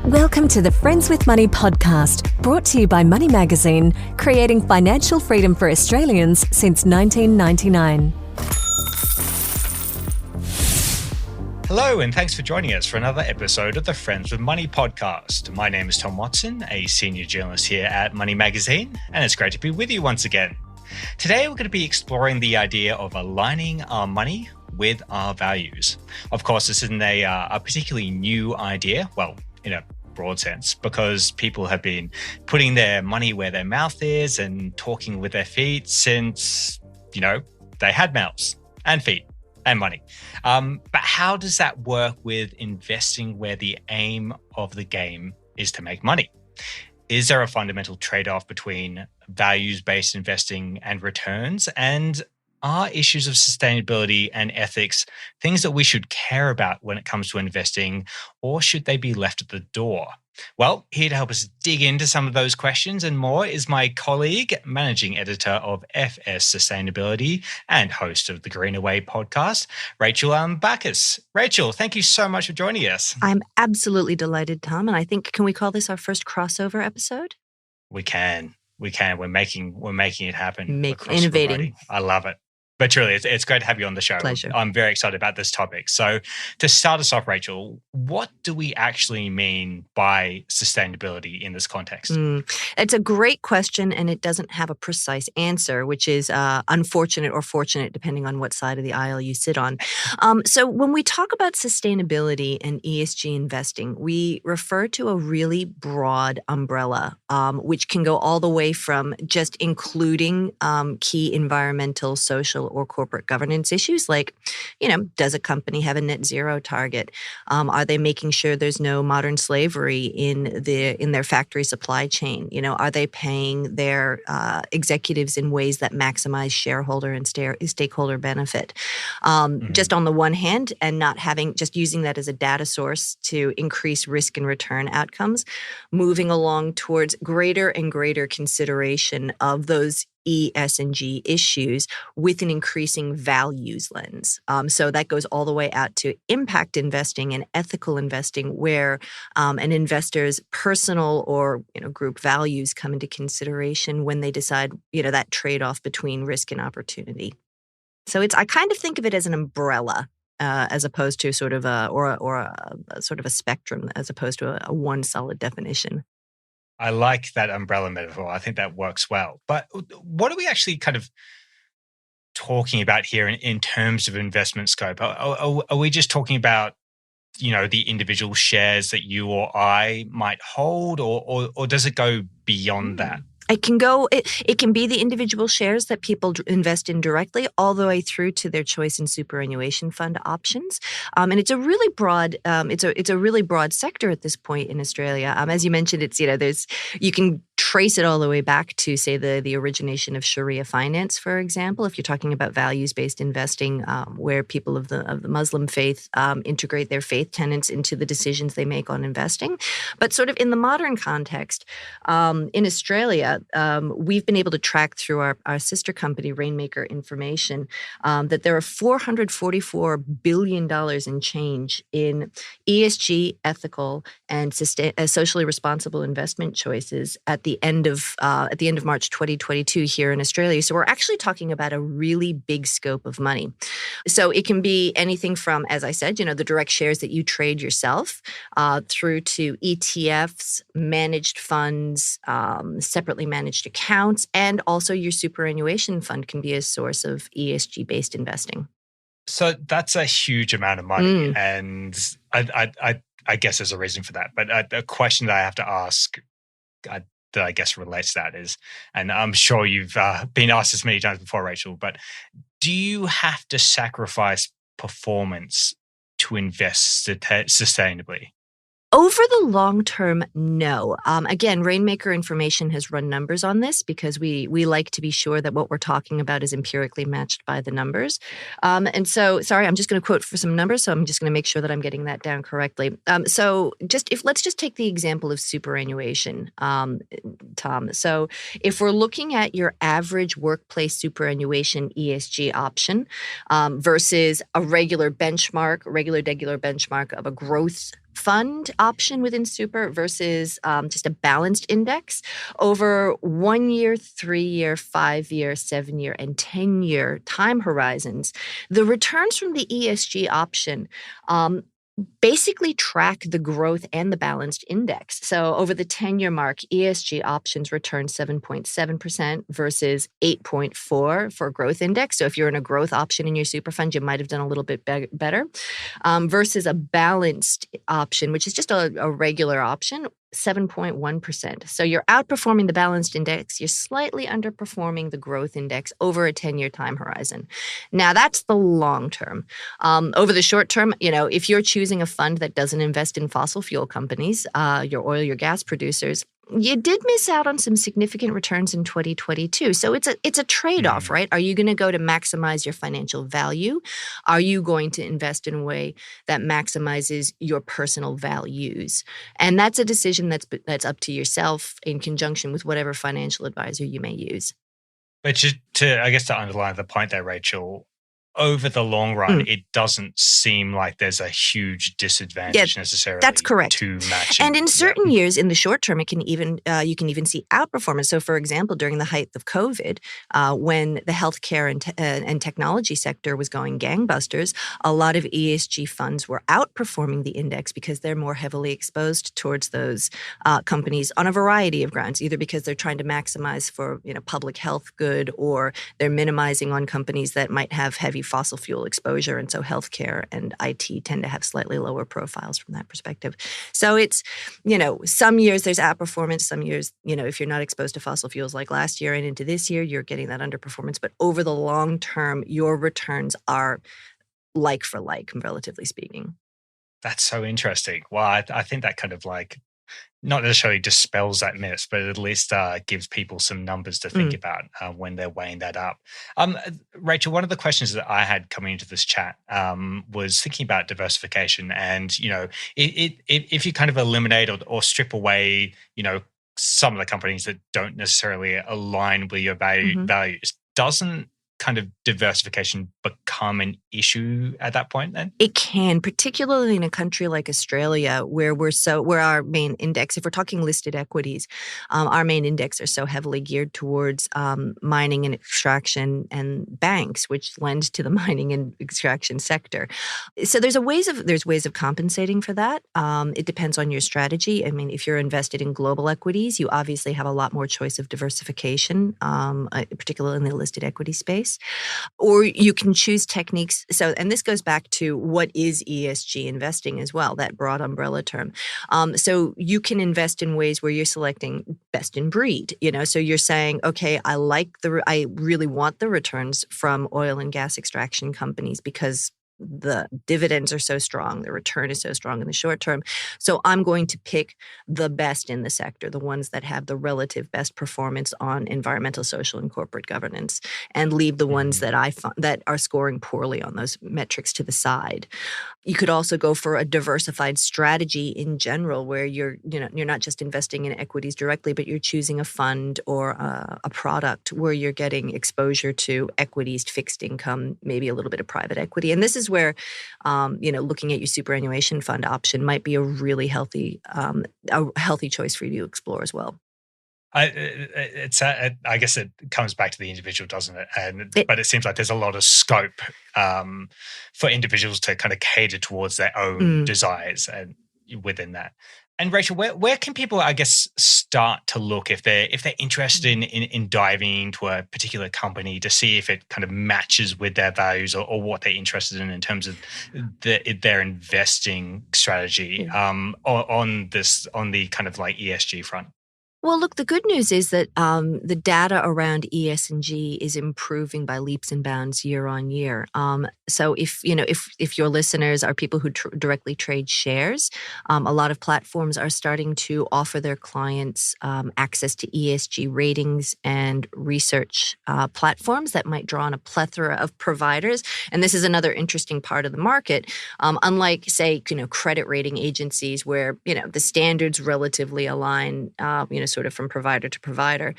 Welcome to the Friends with Money podcast, brought to you by Money Magazine, creating financial freedom for Australians since 1999. Hello, and thanks for joining us for another episode of the Friends with Money podcast. My name is Tom Watson, a senior journalist here at Money Magazine, and it's great to be with you once again. Today, we're going to be exploring the idea of aligning our money with our values. Of course, this isn't a particularly new idea, well, in a broad sense, because people have been putting their money where their mouth is and talking with their feet since, they had mouths and feet and money. But how does that work with investing where the aim of the game is to make money? Is there a fundamental trade-off between values-based investing and returns? And are issues of sustainability and ethics things that we should care about when it comes to investing, or should they be left at the door? Well, here to help us dig into some of those questions and more is my colleague, managing editor of FS Sustainability and host of the Greenway podcast, Rachel Alembakis. Rachel, thank you so much for joining us. I'm absolutely delighted, Tom. And I think, can we call this our first crossover episode? We can. We're making it happen. Innovating. I love it. But truly, it's great to have you on the show. Pleasure. I'm very excited about this topic. So to start us off, Rachel, what do we actually mean by sustainability in this context? It's a great question, and it doesn't have a precise answer, which is unfortunate or fortunate, depending on what side of the aisle you sit on. So when we talk about sustainability and ESG investing, we refer to a really broad umbrella, which can go all the way from just including key environmental, social, or corporate governance issues like, does a company have a net zero target? Are they making sure there's no modern slavery in their factory supply chain? Are they paying their executives in ways that maximize shareholder and stakeholder benefit? Just on the one hand, and not just using that as a data source to increase risk and return outcomes, moving along towards greater and greater consideration of those E, S, and G issues with an increasing values lens. So that goes all the way out to impact investing and ethical investing, where an investor's personal or group values come into consideration when they decide that trade-off between risk and opportunity. So I kind of think of it as an umbrella, as opposed to sort of a sort of a spectrum, as opposed to a one solid definition. I like that umbrella metaphor. I think that works well. But what are we actually kind of talking about here in terms of investment scope? Are we just talking about, the individual shares that you or I might hold, or does it go beyond that? It can be the individual shares that people invest in directly, all the way through to their choice in superannuation fund options. And it's a really broad, it's a really broad sector at this point in Australia. As you mentioned, it's you can trace it all the way back to, say, the origination of Sharia finance, for example. If you're talking about values-based investing, where people of the Muslim faith integrate their faith tenets into the decisions they make on investing. But sort of in the modern context, in Australia, we've been able to track through our sister company, Rainmaker Information, that there are $444 billion in change in ESG, ethical, and socially responsible investment choices at the end of March 2022 here in Australia. So we're actually talking about a really big scope of money. So it can be anything from, as I said, the direct shares that you trade yourself, through to ETFs, managed funds, separately managed accounts, and also your superannuation fund can be a source of ESG-based investing. So that's a huge amount of money, and I guess there's a reason for that. But a question that I have to ask that I guess relates to that is, and I'm sure you've been asked this many times before, Rachel, but do you have to sacrifice performance to invest sustainably? Over the long term, no. Again, Rainmaker Information has run numbers on this because we like to be sure that what we're talking about is empirically matched by the numbers. And so, sorry, I'm just going to quote for some numbers, so I'm just going to make sure that I'm getting that down correctly. So let's just take the example of superannuation, Tom. So if we're looking at your average workplace superannuation ESG option versus a regular benchmark of a growth fund option within super versus just a balanced index over 1 year, 3 year, 5 year, 7 year, and 10-year time horizons, the returns from the ESG option basically track the growth and the balanced index. So over the 10-year mark, ESG options return 7.7% versus 8.4 for growth index. So if you're in a growth option in your super fund, you might have done a little bit better versus a balanced option, which is just a regular option, 7.1%. So you're outperforming the balanced index. You're slightly underperforming the growth index over a 10-year time horizon. Now, that's the long term. Over the short term, if you're choosing a fund that doesn't invest in fossil fuel companies, your oil, your gas producers, you did miss out on some significant returns in 2022. So it's a trade-off, right? Are you going to go to maximize your financial value? Are you going to invest in a way that maximizes your personal values? And that's a decision that's up to yourself in conjunction with whatever financial advisor you may use. But to underline the point there, Rachel, over the long run, it doesn't seem like there's a huge disadvantage necessarily. That's correct. To matching. And in certain years, in the short term, it can even you can even see outperformance. So, for example, during the height of COVID, when the healthcare and technology sector was going gangbusters, a lot of ESG funds were outperforming the index because they're more heavily exposed towards those companies on a variety of grounds, either because they're trying to maximize for public health good, or they're minimizing on companies that might have heavy fossil fuel exposure. And so healthcare and IT tend to have slightly lower profiles from that perspective. So it's, some years there's outperformance. Some years, if you're not exposed to fossil fuels like last year and into this year, you're getting that underperformance. But over the long term, your returns are like for like, relatively speaking. That's so interesting. Well, I think that kind of not necessarily dispels that myth, but at least gives people some numbers to think about when they're weighing that up. Rachel, one of the questions that I had coming into this chat was thinking about diversification, and if you kind of eliminate or strip away, some of the companies that don't necessarily align with your values, doesn't kind of diversification become an issue at that point then? It can, particularly in a country like Australia, where our main index, if we're talking listed equities, our main index are so heavily geared towards mining and extraction and banks, which lend to the mining and extraction sector. So there's ways of compensating for that. It depends on your strategy. I mean, if you're invested in global equities, you obviously have a lot more choice of diversification, particularly in the listed equity space. Or you can choose techniques. So, and this goes back to what is ESG investing as well, that broad umbrella term. So you can invest in ways where you're selecting best in breed. So you're saying, okay, I really want the returns from oil and gas extraction companies because the dividends are so strong, the return is so strong in the short term. So I'm going to pick the best in the sector, the ones that have the relative best performance on environmental, social, and corporate governance, and leave the ones that that are scoring poorly on those metrics to the side. You could also go for a diversified strategy in general, where you're not just investing in equities directly, but you're choosing a fund or a product where you're getting exposure to equities, fixed income, maybe a little bit of private equity. And this is where, looking at your superannuation fund option might be a really healthy choice for you to explore as well. I guess it comes back to the individual, doesn't it? But it seems like there's a lot of scope for individuals to kind of cater towards their own desires and within that. And Rachel, where can people, I guess, start to look if they're interested in diving into a particular company to see if it kind of matches with their values or what they're interested in terms of their investing strategy on the kind of like ESG front? Well, look, the good news is that the data around ESG is improving by leaps and bounds year on year. So if your listeners are people who directly trade shares, a lot of platforms are starting to offer their clients access to ESG ratings and research platforms that might draw on a plethora of providers. And this is another interesting part of the market. Unlike, say, credit rating agencies where the standards relatively align, sort of from provider to provider.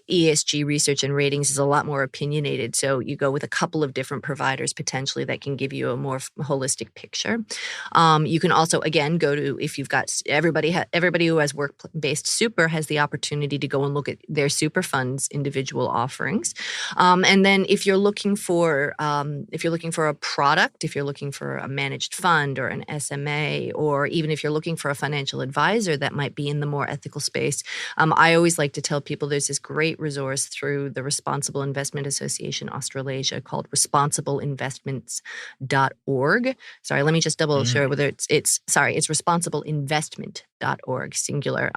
ESG research and ratings is a lot more opinionated. So you go with a couple of different providers potentially that can give you a more holistic picture. You can also, again, go to, if you've got everybody who has work-based super has the opportunity to go and look at their super funds individual offerings. And then if you're looking for a product, if you're looking for a managed fund or an SMA, or even if you're looking for a financial advisor that might be in the more ethical space, I always like to tell people there's this great resource through the Responsible Investment Association Australasia called responsibleinvestments.org. Sorry, let me just double sure whether it's responsibleinvestment.org, singular.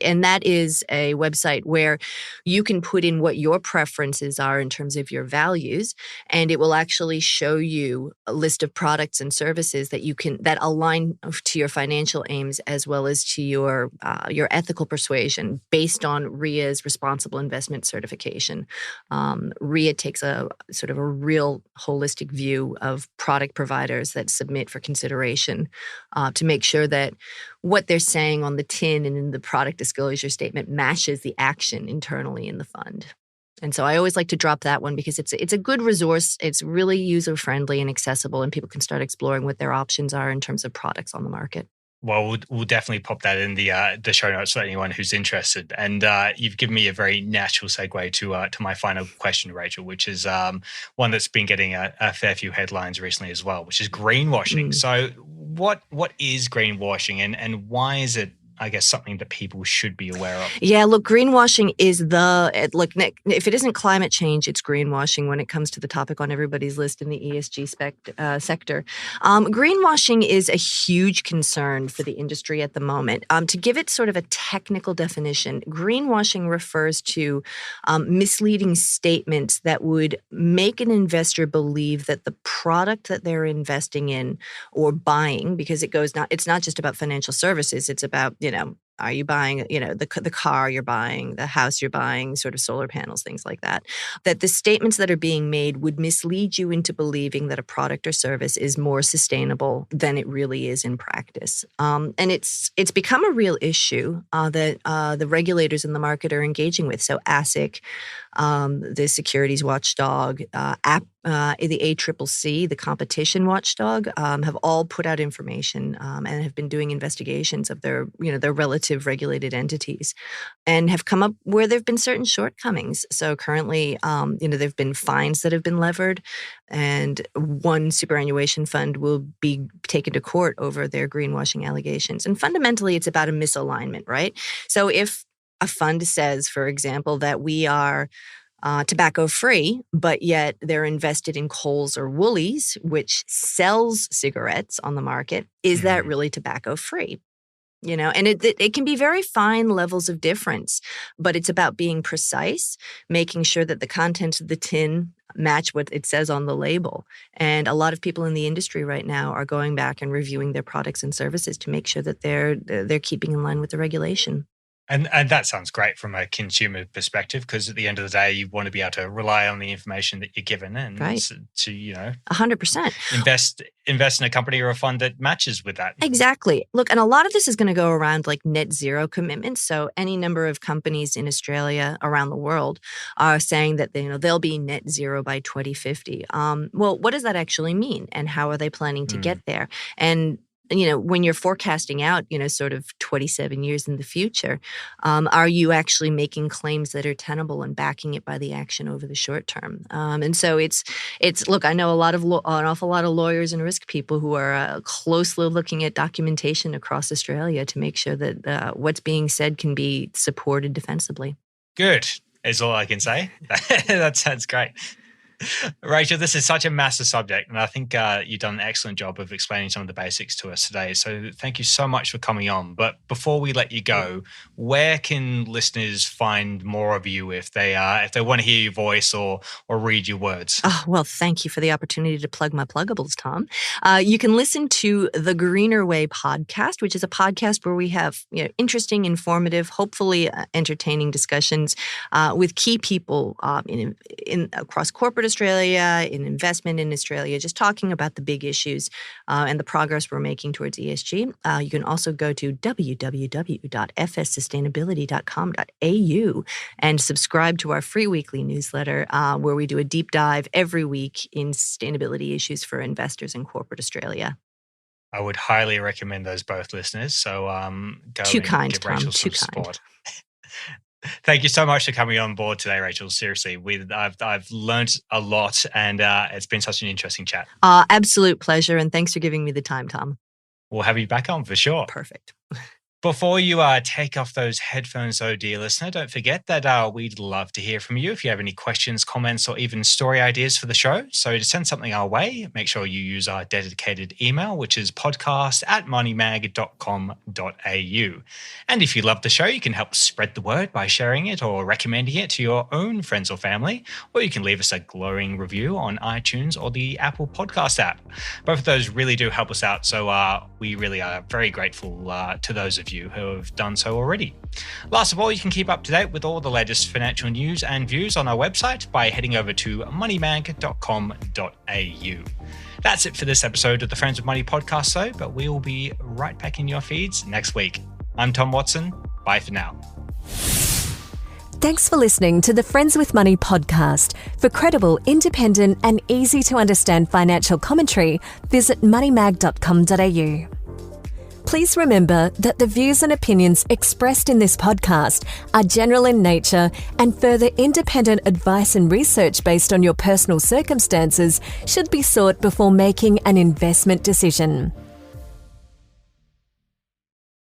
And that is a website where you can put in what your preferences are in terms of your values, and it will actually show you a list of products and services that align to your financial aims as well as to your ethical persuasion based on RIA's responsible investment certification. RIA takes a sort of a real holistic view of product providers that submit for consideration to make sure that what they're saying on the tin and in the product disclosure statement matches the action internally in the fund. And so I always like to drop that one because it's a good resource. It's really user-friendly and accessible, and people can start exploring what their options are in terms of products on the market. Well, we'll definitely pop that in the show notes for anyone who's interested. And you've given me a very natural segue to my final question, Rachel, which is one that's been getting a fair few headlines recently as well, which is greenwashing. So what is greenwashing, and why is it, I guess, something that people should be aware of? Yeah, look, greenwashing is if it isn't climate change, it's greenwashing when it comes to the topic on everybody's list in the ESG sector. Greenwashing is a huge concern for the industry at the moment. To give it sort of a technical definition, greenwashing refers to misleading statements that would make an investor believe that the product that they're investing in or buying, because it's not just about financial services, it's about, are you buying, the car you're buying, the house you're buying, sort of solar panels, things like that, that the statements that are being made would mislead you into believing that a product or service is more sustainable than it really is in practice. And it's become a real issue that the regulators in the market are engaging with. So ASIC, the securities watchdog, the ACCC, the competition watchdog, have all put out information and have been doing investigations of their relative regulated entities, and have come up where there have been certain shortcomings. So currently, there have been fines that have been levered, and one superannuation fund will be taken to court over their greenwashing allegations. And fundamentally, it's about a misalignment, right? So if a fund says, for example, that we are tobacco-free, but yet they're invested in Coles or Woolies, which sells cigarettes on the market, is that really tobacco-free? And it can be very fine levels of difference, but it's about being precise, making sure that the contents of the tin match what it says on the label. And a lot of people in the industry right now are going back and reviewing their products and services to make sure that they're keeping in line with the regulation. And that sounds great from a consumer perspective, because at the end of the day, you want to be able to rely on the information that you're given, and to 100% invest in a company or a fund that matches with that. Exactly. Look, and a lot of this is going to go around like net zero commitments. So any number of companies in Australia, around the world, are saying that they'll be net zero by 2050. Well, what does that actually mean, and how are they planning to get there? And when you're forecasting out, sort of 27 years in the future, are you actually making claims that are tenable and backing it by the action over the short term? And so it's look, I know an awful lot of lawyers and risk people who are closely looking at documentation across Australia to make sure that what's being said can be supported defensively. Good is all I can say. That sounds great. Rachel, this is such a massive subject, and I think you've done an excellent job of explaining some of the basics to us today. So thank you so much for coming on. But before we let you go, where can listeners find more of you if they want to hear your voice or read your words? Oh, well, thank you for the opportunity to plug my pluggables, Tom. You can listen to the Greener Way podcast, which is a podcast where we have interesting, informative, hopefully entertaining discussions with key people in across corporate Australia, in investment in Australia, just talking about the big issues and the progress we're making towards ESG. You can also go to www.fssustainability.com.au and subscribe to our free weekly newsletter where we do a deep dive every week in sustainability issues for investors in corporate Australia. I would highly recommend those both, listeners. So go Too and kind, give Tom. Rachel Too some kind. support. Thank you so much for coming on board today, Rachel. Seriously, I've learned a lot, and it's been such an interesting chat. Absolute pleasure, and thanks for giving me the time, Tom. We'll have you back on for sure. Perfect. Before you take off those headphones, though, dear listener, don't forget that we'd love to hear from you if you have any questions, comments, or even story ideas for the show. So to send something our way, make sure you use our dedicated email, which is podcast@moneymag.com.au. And if you love the show, you can help spread the word by sharing it or recommending it to your own friends or family, or you can leave us a glowing review on iTunes or the Apple Podcast app. Both of those really do help us out, so we really are very grateful to those of you who have done so already. Last of all, you can keep up to date with all the latest financial news and views on our website by heading over to moneymag.com.au. That's it for this episode of the Friends with Money podcast, though, but we will be right back in your feeds next week. I'm Tom Watson. Bye for now. Thanks for listening to the Friends with Money podcast. For credible, independent, and easy to understand financial commentary, visit moneymag.com.au. Please remember that the views and opinions expressed in this podcast are general in nature, and further independent advice and research based on your personal circumstances should be sought before making an investment decision.